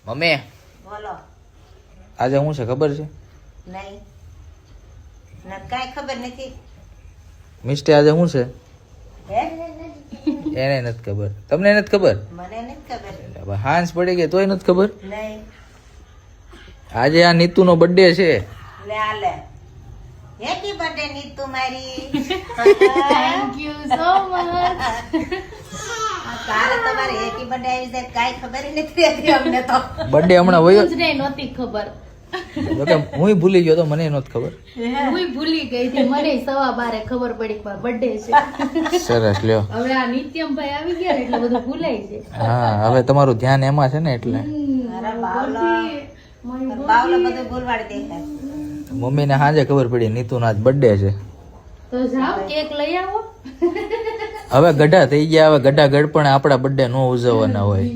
Mummy બોલો. આજે શું છે ખબર છે? નહીં કાંઈ ખબર નથી. મિસ્ટે આજે શું છે હે એને નથી ખબર, તમને નથી ખબર? મને નથી ખબર. હવે હાંસ પડી ગઈ તોય નથી ખબર. નહીં આજે આ નીતુનો બર્થડે છે. લે આ લે. હેપી બર્થડે નીતુ મારી. Thank you so much. કાલે તમારે હેપી બર્થડે આવી જાય કાંઈ ખબર ય નથી રહેતી અમને તો. બર્થડે હમણાં વયો જ નહોતી ખબર. જોકે હું ભૂલી ગયો તો મને નહોતી ખબર. હું ભૂલી ગઈ હતી, મને 12:15 ખબર પડી કે બર્થડે છે. સરસ લ્યો. હવે આ નિત્યમભાઈ આવી ગયા ને એટલે બધું ભૂલાઈ જાય. હા હવે તમારું ધ્યાન એમાં છે ને એટલે અરે બાવલો બાવલો બધું ભૂલવાડી દેખાય. મમ્મીને સાંજે ખબર પડી નીતુનો આજ બર્થડે છે. તો જાઓ કેક લઈ આવો. હવે ગઢા થઈ ગયા, હવે ગઢા ગઢ પણ આપણા બર્થડે નો ઉજવવાના હોય.